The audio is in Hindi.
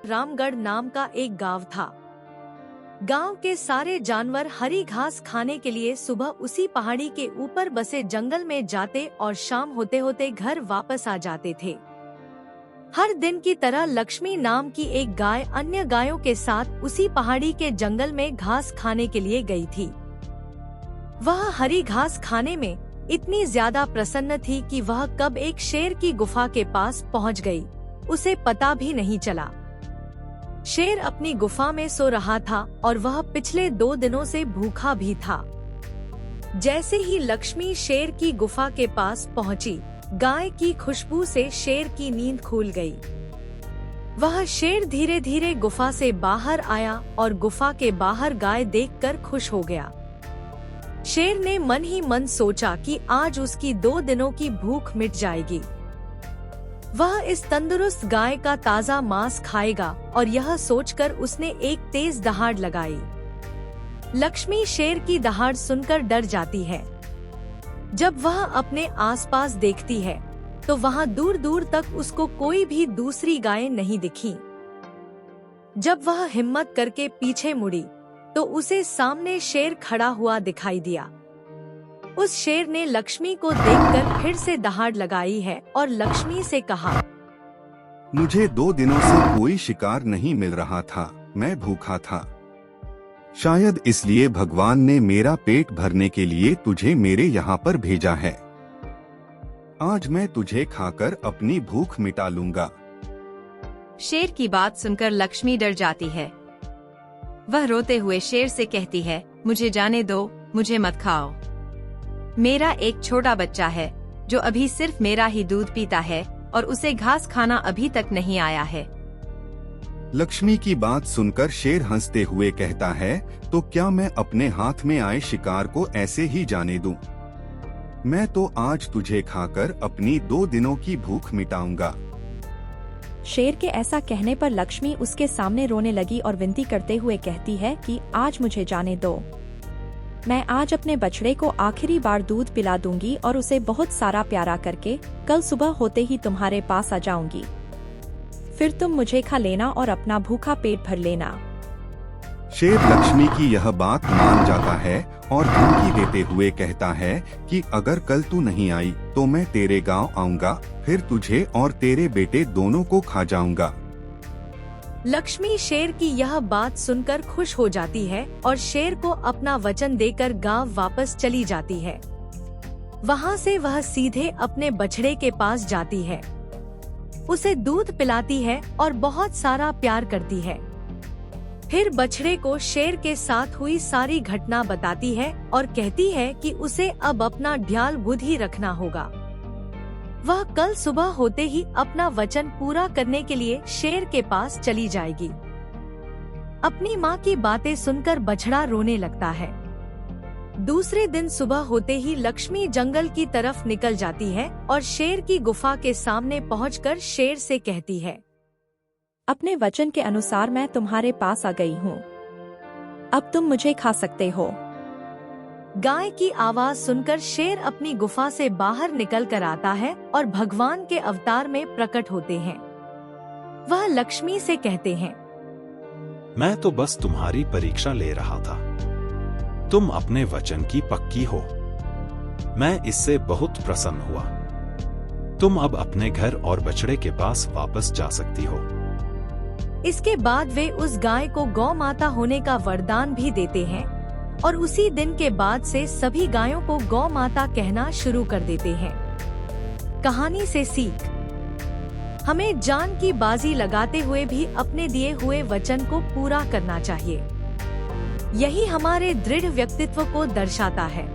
रामगढ़ नाम का एक गांव था। गांव के सारे जानवर हरी घास खाने के लिए सुबह उसी पहाड़ी के ऊपर बसे जंगल में जाते और शाम होते होते घर वापस आ जाते थे। हर दिन की तरह लक्ष्मी नाम की एक गाय अन्य गायों के साथ उसी पहाड़ी के जंगल में घास खाने के लिए गई थी। वह हरी घास खाने में इतनी ज्यादा प्रसन्न थी कि वह कब एक शेर की गुफा के पास पहुंच गई, उसे पता भी नहीं चला। शेर अपनी गुफा में सो रहा था और वह पिछले 2 दिनों से भूखा भी था। जैसे ही लक्ष्मी शेर की गुफा के पास पहुंची, गाय की खुशबू से शेर की नींद खुल गई। वह शेर धीरे धीरे गुफा से बाहर आया और गुफा के बाहर गाय देखकर खुश हो गया। शेर ने मन ही मन सोचा कि आज उसकी 2 दिनों की भूख मिट जाएगी। वह इस तंदुरुस्त गाय का ताजा मांस खाएगा और यह सोचकर उसने एक तेज दहाड़ लगाई। लक्ष्मी शेर की दहाड़ सुनकर डर जाती है। जब वह अपने आसपास देखती है तो वहां दूर दूर तक उसको कोई भी दूसरी गाय नहीं दिखी। जब वह हिम्मत करके पीछे मुड़ी तो उसे सामने शेर खड़ा हुआ दिखाई दिया। उस शेर ने लक्ष्मी को देखकर फिर से दहाड़ लगाई है और लक्ष्मी से कहा, मुझे 2 दिनों से कोई शिकार नहीं मिल रहा था, मैं भूखा था। शायद इसलिए भगवान ने मेरा पेट भरने के लिए तुझे मेरे यहाँ पर भेजा है। आज मैं तुझे खाकर अपनी भूख मिटा लूंगा। शेर की बात सुनकर लक्ष्मी डर जाती है। वह रोते हुए शेर से कहती है, मुझे जाने दो, मुझे मत खाओ। मेरा एक छोटा बच्चा है जो अभी सिर्फ मेरा ही दूध पीता है और उसे घास खाना अभी तक नहीं आया है। लक्ष्मी की बात सुनकर शेर हंसते हुए कहता है, तो क्या मैं अपने हाथ में आए शिकार को ऐसे ही जाने दूं? मैं तो आज तुझे खाकर अपनी 2 दिनों की भूख मिटाऊंगा। शेर के ऐसा कहने पर लक्ष्मी उसके सामने रोने लगी और विनती करते हुए कहती है कि आज मुझे जाने दो। मैं आज अपने बछड़े को आखिरी बार दूध पिला दूंगी और उसे बहुत सारा प्यारा करके कल सुबह होते ही तुम्हारे पास आ जाऊंगी। फिर तुम मुझे खा लेना और अपना भूखा पेट भर लेना। शेर लक्ष्मी की यह बात मान जाता है और धमकी देते हुए कहता है कि अगर कल तू नहीं आई तो मैं तेरे गांव आऊंगा, फिर तुझे और तेरे बेटे दोनों को खा जाऊंगा। लक्ष्मी शेर की यह बात सुनकर खुश हो जाती है और शेर को अपना वचन देकर गांव वापस चली जाती है। वहां से वह सीधे अपने बछड़े के पास जाती है, उसे दूध पिलाती है और बहुत सारा प्यार करती है। फिर बछड़े को शेर के साथ हुई सारी घटना बताती है और कहती है कि उसे अब अपना ढ्याल बुद्धि रखना होगा। वह कल सुबह होते ही अपना वचन पूरा करने के लिए शेर के पास चली जाएगी। अपनी माँ की बातें सुनकर बछड़ा रोने लगता है। दूसरे दिन सुबह होते ही लक्ष्मी जंगल की तरफ निकल जाती है और शेर की गुफा के सामने पहुंचकर शेर से कहती है, अपने वचन के अनुसार मैं तुम्हारे पास आ गई हूँ, अब तुम मुझे खा सकते हो। गाय की आवाज सुनकर शेर अपनी गुफा से बाहर निकल कर आता है और भगवान के अवतार में प्रकट होते हैं। वह लक्ष्मी से कहते हैं, मैं तो बस तुम्हारी परीक्षा ले रहा था। तुम अपने वचन की पक्की हो, मैं इससे बहुत प्रसन्न हुआ। तुम अब अपने घर और बछड़े के पास वापस जा सकती हो। इसके बाद वे उस गाय को गौ माता होने का वरदान भी देते हैं और उसी दिन के बाद से सभी गायों को गौ माता कहना शुरू कर देते हैं। कहानी से सीख, हमें जान की बाजी लगाते हुए भी अपने दिए हुए वचन को पूरा करना चाहिए। यही हमारे दृढ़ व्यक्तित्व को दर्शाता है।